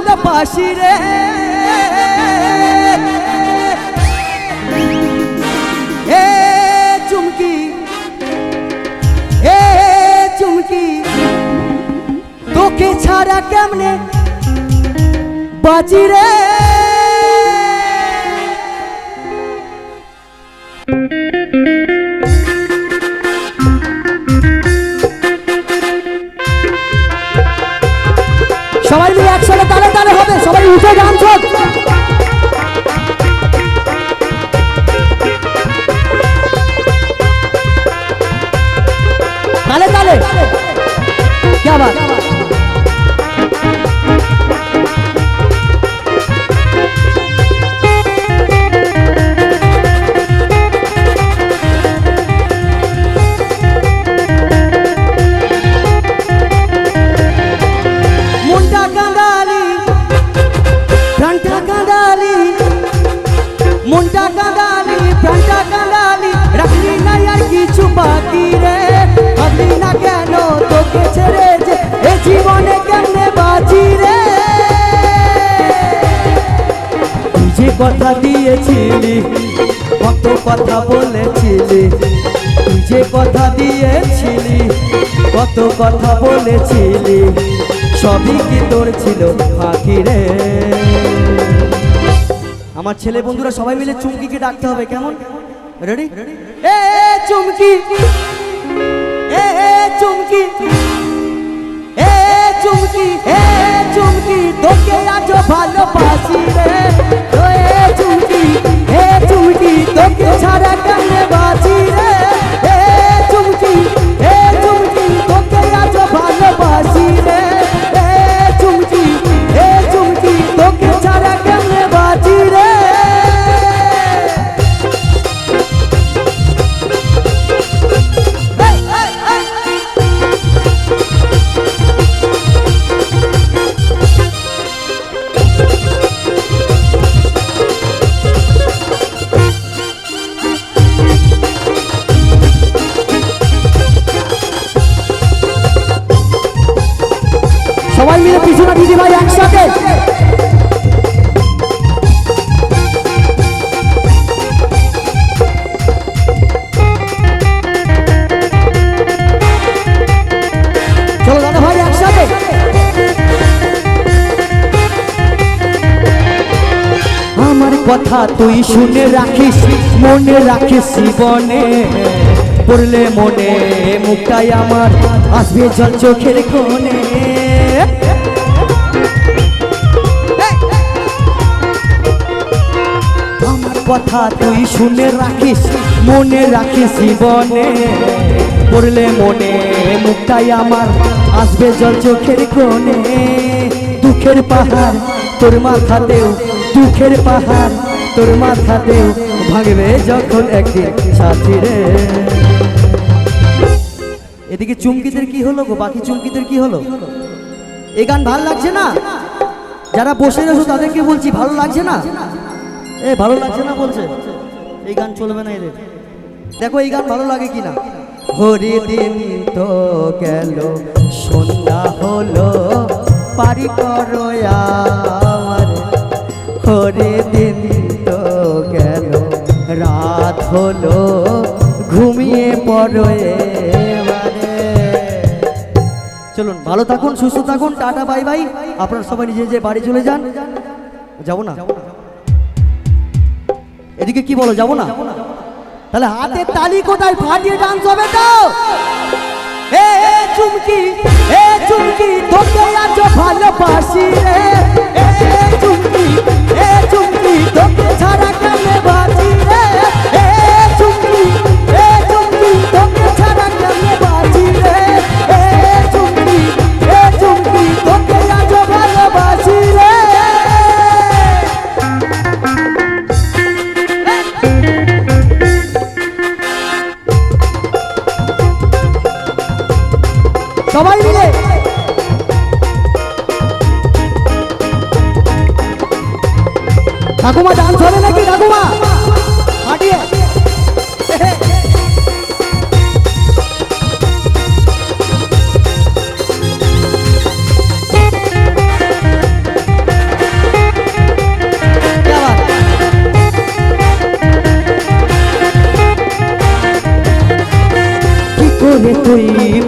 ভালোবাসি রে এ চুমকি তোকে ছাড়া কেমনে বাঁচি রে সবাই মিলে একসাথে তালে তালে হবে সবাই উঠে গান চোখ ताले ताले क्या बात मुंडा कांदाली फ्रंटा कांदाली मुंडा कांदाली फ्रंटा कांदाली रखली ना यार की छुपा की रे ভাবলি না কেন তোকে ছেড়ে যে এ জীবনে কেমনে বাঁচি রে তুই যে কথা দিয়েছিলি কত কথা বলেছিলি তুই যে কথা দিয়েছিলি কত কথা বলেছিলি সবই কি তোর ছিল ফাঁকি রে আমার ছেলে বন্ধুরা সবাই মিলে চুমকিকে ডাকতে হবে কেমন রেডি এ চুমকি ए चुमकी ए चुमकी ए चुमकी তোকে আজ ভালোবাসি রে ও এ চুমকি তোকে ছাড়া কেমনে বাঁচি রে এ চুমকি তোকে আজ ভালোবাসি রে এ চুমকি তোকে ছাড়া কেমনে বাঁচি রে সবাই মিলে পিছনে দিদি ভাই একসাথে চলো দাদা ভাই একসাথে আমার কথা তুই শুনে রাখিস মনে রাখিস জীবনে পড়লে মনে মুখটাই আমার আসবে জল চোখের কোণে আমার কথা তুই শুনে রাখিস মনে রাখিস জীবনে পড়লে মনে মুখটাই আমার আসবে জল চোখের কোণে দুঃখের পাহাড় তোর মাথাতেও দুঃখের পাহাড় তোর মাথাতেও ভাঙবে যখন একদিন সাথী রে এদিকে চুমকিদের কি হলো গো বাকি চুমকিদের কি হলো এই গান ভালো লাগছে না যারা বসে রয়েছো তাদেরকে বলছি ভালো লাগছে না এ ভালো লাগছে না বলছে এই গান চলবে না এদের দেখো এই গান ভালো লাগে কিনা হরি দিন তো গেল সন্ধ্যা হলো পারি করো আমার হরি দিন তো গেল রাত হলো ঘুমিয়ে পড়ো চলুন ভালো থাকুন সুস্থ থাকুন টাটা বাই বাই আপনারা সবাই নিজে নিজে বাড়ি চলে যান যাবো না এদিকে কি বলো যাবো না তাহলে হাতে তালি কোথায় ফাটিয়ে ডান্স হবে তো এ চুমকি তোকে আজ ভালোবাসি রে এ চুমকি তোকে ছাড়া কেমনে বাঁচি রে এ চুমকি তোকে ছাড়া কেমনে বাঁচি রে এ চুমকি তোকে আজ ভালোবাসি রে সবাই মিলে ঠাকুমা ডান্স হবে নাকি ঠাকুমা হাঁটিয়ে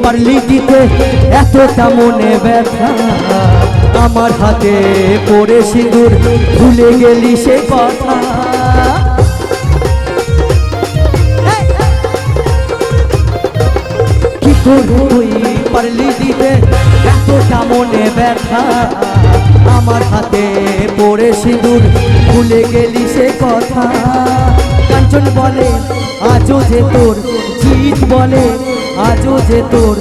পারলি দিতে এতটা মনে ব্যথা আমার হাতে পড়ে সিঁদুর ভুলে গেলি সে কথা কি করে তুই পারলি দিতে এতটা মনে ব্যথা আমার হাতে পড়ে সিঁদুর ভুলে গেলি সে কথা কাঞ্চন বলে আজও যে তোর জিত বলে আজও যে তোর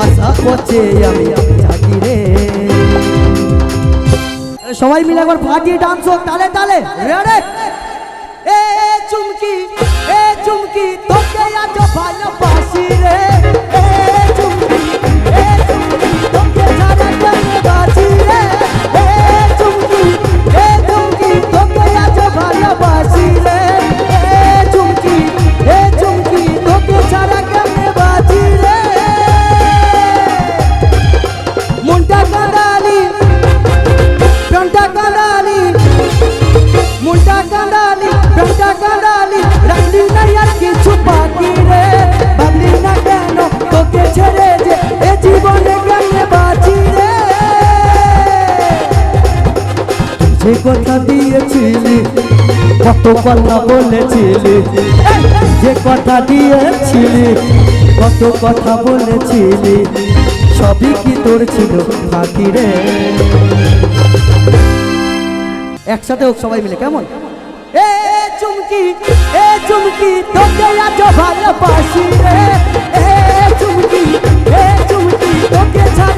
আশা করছে আমি থাকি রে সবাই মিলে একবার ফাটিয়ে ডান্স হোক তালে তালে রে এ চুমকি তোকে আজ ভালোবাসি রে এ চুমকি তোকে ছাড়া কেমনে বাঁচি রে এ চুমকি তোকে আজ ভালোবাসি রে এ চুমকি তোকে ছাড়া কেমনে বাঁচি রে মনটা কাঁদালি প্রাণটা কাঁদালি মনটা কাঁদালি প্রাণটা কাঁদালি রাখলি না আর কিছু বাকি রে ভাবলি না কেন তোকে ছেড়ে যে এ জীবনে কেমনে বাঁচি রে যে কথা দিয়েছিলি কত কথা বলেছিলি যে কথা দিয়েছিলি কত কথা বলেছিলি সবই কি তোর ছিল বাকি রে একসাথে হোক সবাই মিলে কেমন এ চুমকি তোকে আজ ভালোবাসি রে এ চুমকি তোকে ছাড়া